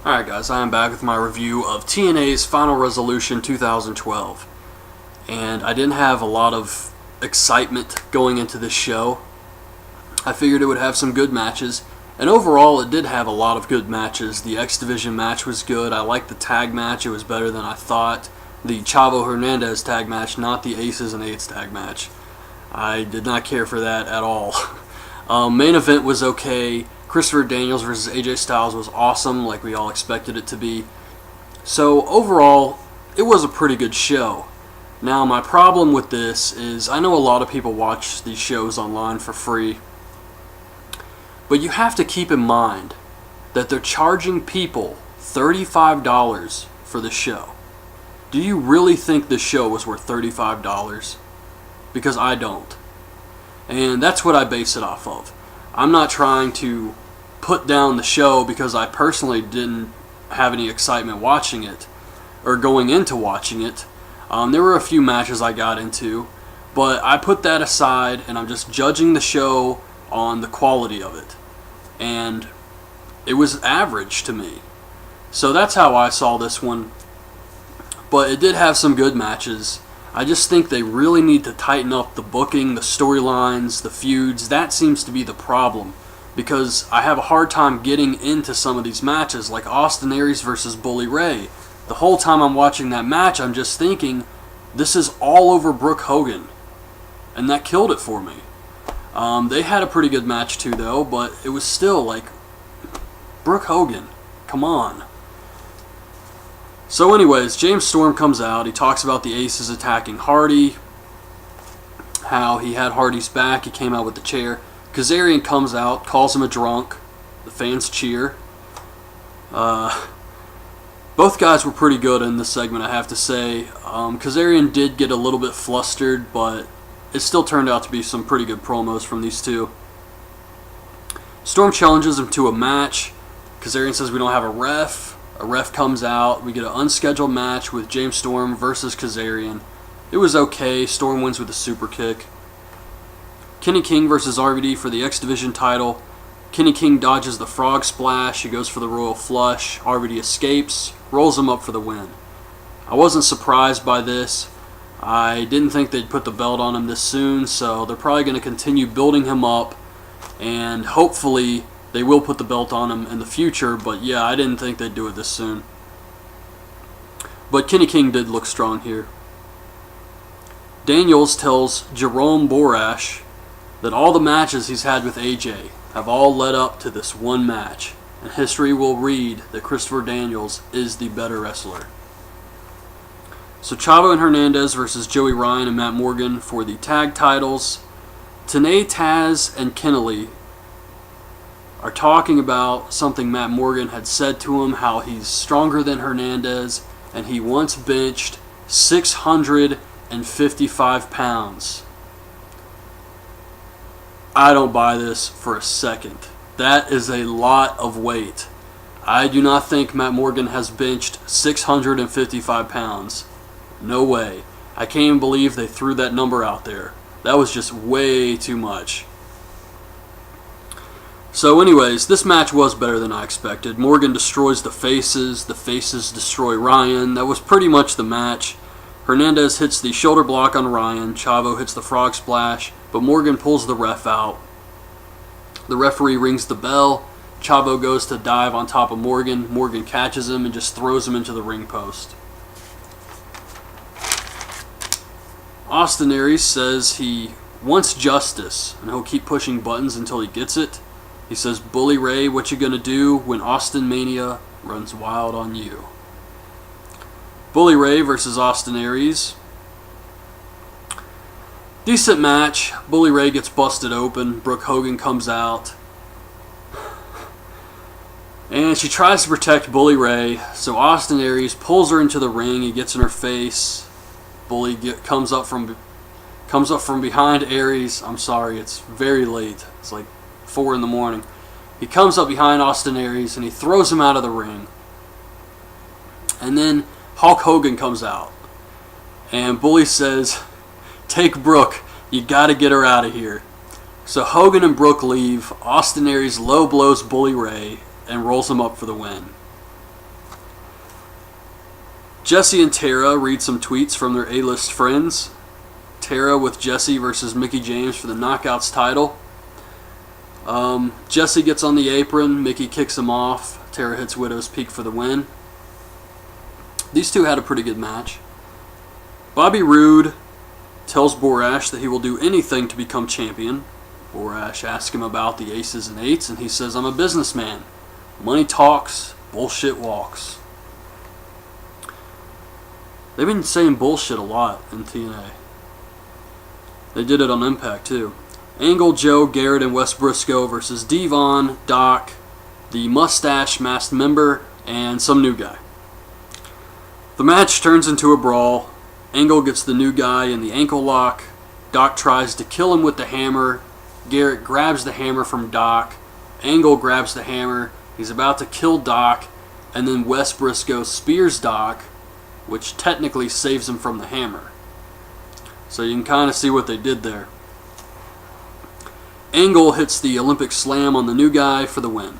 Alright guys, I am back with my review of TNA's Final Resolution 2012. And I didn't have a lot of excitement going into this show. I figured it would have some good matches, and overall it did have a lot of good matches. The X Division match was good. I liked the tag match, it was better than I thought. The Chavo Hernandez tag match, not the Aces and Eights tag match. I did not care for that at all. Main event was okay. Christopher Daniels versus AJ Styles was awesome, like we all expected it to be. So overall, it was a pretty good show. Now my problem with this is I know a lot of people watch these shows online for free, but you have to keep in mind that they're charging people $35 for the show. Do you really think this show was worth $35? Because I don't. And that's what I base it off of. I'm not trying to put down the show because I personally didn't have any excitement watching it or going into watching it. There were a few matches I got into, but I put that aside and I'm just judging the show on the quality of it. And it was average to me. So that's how I saw this one. But it did have some good matches. I just think they really need to tighten up the booking, the storylines, the feuds. That seems to be the problem, because I have a hard time getting into some of these matches, like Austin Aries versus Bully Ray. The whole time I'm watching that match, I'm just thinking, this is all over Brooke Hogan. And that killed it for me. They had a pretty good match too, though, but it was still like, Brooke Hogan, come on. So anyways, James Storm comes out. He talks about the Aces attacking Hardy, how he had Hardy's back. He came out with the chair. Kazarian comes out, calls him a drunk. The fans cheer. Both guys were pretty good in this segment, I have to say. Kazarian did get a little bit flustered, but it still turned out to be some pretty good promos from these two. Storm challenges him to a match. Kazarian says we don't have a ref. A ref comes out. We get an unscheduled match with James Storm versus Kazarian. It was okay. Storm wins with a super kick. Kenny King versus RVD for the X Division title. Kenny King dodges the frog splash. He goes for the royal flush. RVD escapes, rolls him up for the win. I wasn't surprised by this. I didn't think they'd put the belt on him this soon, so they're probably going to continue building him up, and hopefully they will put the belt on him in the future, but yeah, I didn't think they'd do it this soon. But Kenny King did look strong here. Daniels tells Jerome Borash that all the matches he's had with AJ have all led up to this one match, and history will read that Christopher Daniels is the better wrestler. So Chavo and Hernandez versus Joey Ryan and Matt Morgan for the tag titles. TNA, Taz, and Kennelly are talking about something Matt Morgan had said to him, how he's stronger than Hernandez, and he once benched 655 pounds. I don't buy this for a second. That is a lot of weight. I do not think Matt Morgan has benched 655 pounds. No way. I can't even believe they threw that number out there. That was just way too much. So anyways, this match was better than I expected. Morgan destroys the Faces destroy Ryan. That was pretty much the match. Hernandez hits the shoulder block on Ryan. Chavo hits the frog splash, but Morgan pulls the ref out. The referee rings the bell. Chavo goes to dive on top of Morgan. Morgan catches him and just throws him into the ring post. Austin Aries says he wants justice and he'll keep pushing buttons until he gets it. He says, Bully Ray, what you gonna do when Austin Mania runs wild on you? Bully Ray versus Austin Aries. Decent match. Bully Ray gets busted open. Brooke Hogan comes out. And she tries to protect Bully Ray. So Austin Aries pulls her into the ring. He gets in her face. Bully comes up from behind Aries. I'm sorry, it's very late. It's like 4 in the morning. He comes up behind Austin Aries and he throws him out of the ring. And then Hulk Hogan comes out. And Bully says, take Brooke, you gotta get her out of here. So Hogan and Brooke leave. Austin Aries low blows Bully Ray and rolls him up for the win. Jesse and Tara read some tweets from their A-list friends. Tara with Jesse versus Mickie James for the Knockouts title. Jesse gets on the apron. Mickie kicks him off. Tara hits Widow's Peak for the win. These two had a pretty good match. Bobby Roode tells Borash that he will do anything to become champion. Borash asks him about the aces and eights, and he says, "I'm a businessman. Money talks, bullshit walks." They've been saying bullshit a lot in TNA. They did it on Impact too. Angle, Joe, Garrett, and Wes Briscoe versus Devon, Doc, the Mustache Masked Member, and some new guy. The match turns into a brawl. Angle gets the new guy in the ankle lock. Doc tries to kill him with the hammer. Garrett grabs the hammer from Doc. Angle grabs the hammer. He's about to kill Doc, and then Wes Briscoe spears Doc, which technically saves him from the hammer. So you can kind of see what they did there. Angle hits the Olympic Slam on the new guy for the win.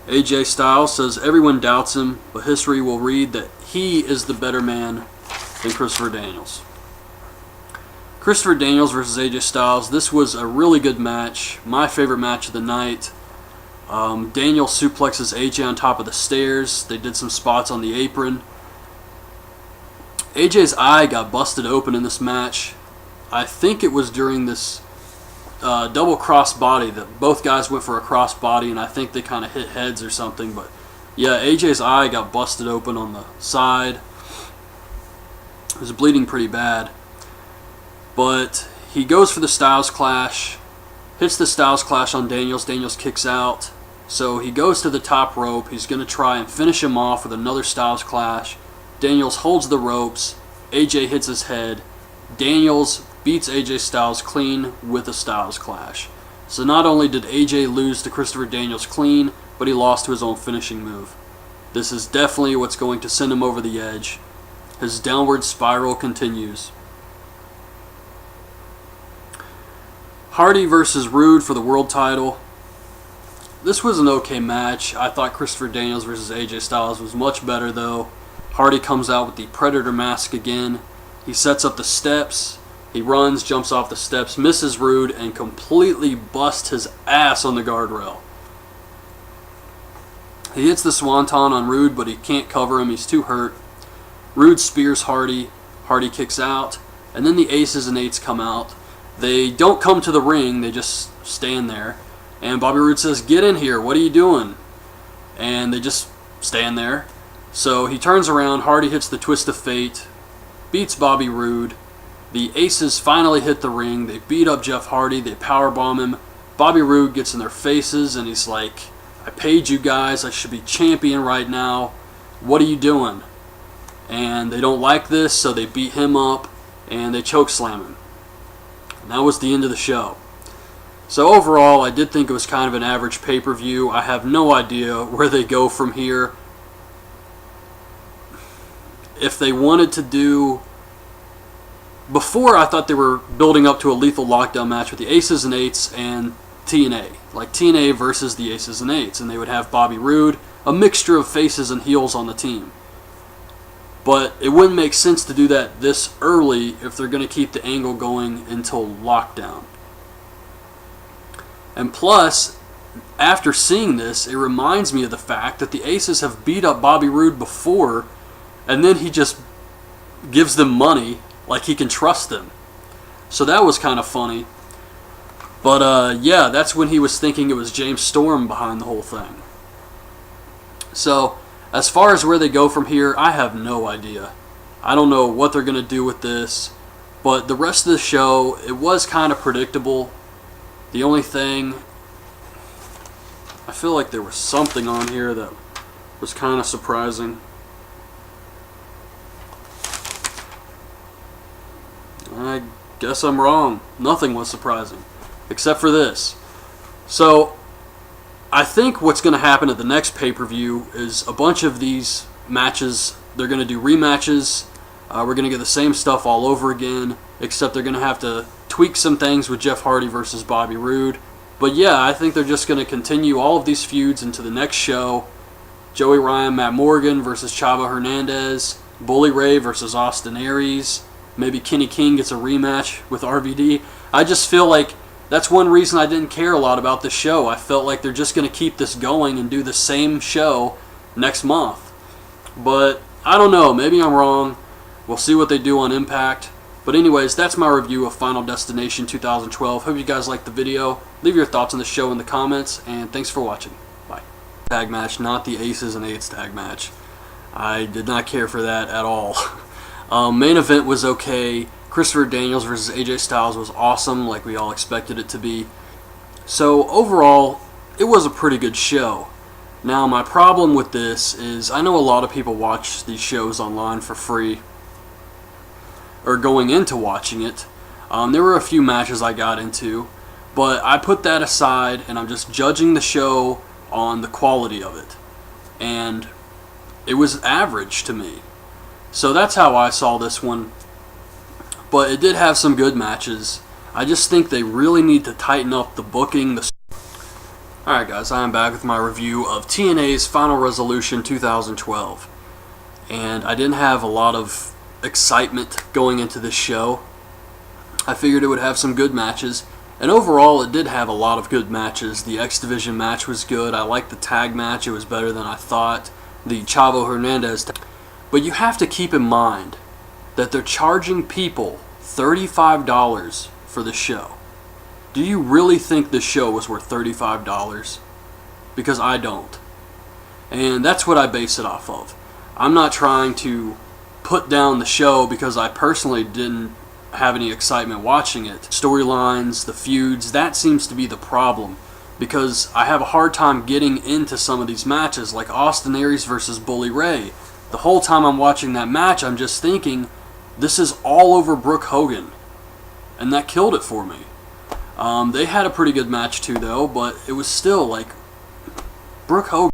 AJ Styles says everyone doubts him, but history will read that he is the better man than Christopher Daniels. Christopher Daniels versus AJ Styles. This was a really good match. My favorite match of the night. Daniel suplexes AJ on top of the stairs. They did some spots on the apron. AJ's eye got busted open in this match. I think it was during this double cross body that both guys went for a cross body, and I think they kind of hit heads or something. But yeah, AJ's eye got busted open on the side. It was bleeding pretty bad. But he goes for the Styles Clash, hits the Styles Clash on Daniels. Daniels kicks out. So he goes to the top rope. He's going to try and finish him off with another Styles Clash. Daniels holds the ropes. AJ hits his head. Daniels beats AJ Styles clean with a Styles Clash. So not only did AJ lose to Christopher Daniels clean, but he lost to his own finishing move. This is definitely what's going to send him over the edge. His downward spiral continues. Hardy versus Roode for the world title. This was an okay match. I thought Christopher Daniels versus AJ Styles was much better though. Hardy comes out with the Predator mask again. He sets up the steps. He runs, jumps off the steps, misses Roode, and completely busts his ass on the guardrail. He hits the Swanton on Roode, but he can't cover him. He's too hurt. Roode spears Hardy. Hardy kicks out. And then the aces and eights come out. They don't come to the ring. They just stand there. And Bobby Roode says, "Get in here. What are you doing?" And they just stand there. So he turns around. Hardy hits the Twist of Fate. Beats Bobby Roode. The aces finally hit the ring. They beat up Jeff Hardy. They powerbomb him. Bobby Roode gets in their faces and he's like, "I paid you guys. I should be champion right now. What are you doing?" And they don't like this, so they beat him up and they chokeslam him. And that was the end of the show. So overall, I did think it was kind of an average pay-per-view. I have no idea where they go from here. If they wanted to do... Before, I thought they were building up to a lethal lockdown match with the Aces and Eights and TNA. Like TNA versus the Aces and Eights. And they would have Bobby Roode, a mixture of faces and heels on the team. But it wouldn't make sense to do that this early if they're going to keep the angle going until lockdown. And plus, after seeing this, it reminds me of the fact that the Aces have beat up Bobby Roode before, and then he just gives them money like he can trust them. So that was kind of funny. But yeah, that's when he was thinking it was James Storm behind the whole thing. So, as far as where they go from here, I have no idea. I don't know what they're going to do with this. But the rest of the show, it was kind of predictable. The only thing, I feel like there was something on here that was kind of surprising. I guess I'm wrong. Nothing was surprising, except for this. So, I think what's going to happen at the next pay-per-view is a bunch of these matches, they're going to do rematches. We're going to get the same stuff all over again, except they're going to have to tweak some things with Jeff Hardy versus Bobby Roode. But yeah, I think they're just going to continue all of these feuds into the next show. Joey Ryan, Matt Morgan versus Chavo Hernandez, Bully Ray versus Austin Aries, maybe Kenny King gets a rematch with RVD. I just feel like that's one reason I didn't care a lot about this show. I felt like they're just going to keep this going and do the same show next month. But I don't know, maybe I'm wrong. We'll see what they do on Impact. But anyways, that's my review of Final Destination 2012. Hope you guys liked the video. Leave your thoughts on the show in the comments, and thanks for watching. Bye. Tag match, not the Aces and Eights tag match. I did not care for that at all. Main event was okay. Christopher Daniels versus AJ Styles was awesome, like we all expected it to be. So overall, it was a pretty good show. Now my problem with this is I know a lot of people watch these shows online for free, or going into watching it. There were a few matches I got into, but I put that aside and I'm just judging the show on the quality of it. And it was average to me. So that's how I saw this one. But it did have some good matches. I just think they really need to tighten up the booking. Alright guys, I am back with my review of TNA's Final Resolution 2012. And I didn't have a lot of excitement going into this show. I figured it would have some good matches, and overall it did have a lot of good matches. The X Division match was good. I liked the tag match. It was better than I thought. The Chavo Hernandez but you have to keep in mind that they're charging people $35 for the show. Do you really think this show was worth $35? Because I don't. And that's what I base it off of. I'm not trying to put down the show because I personally didn't have any excitement watching it. Storylines, the feuds, that seems to be the problem, because I have a hard time getting into some of these matches, like Austin Aries versus Bully Ray. The whole time I'm watching that match, I'm just thinking, this is all over Brooke Hogan, and that killed it for me. They had a pretty good match too though, but it was still like, Brooke Hogan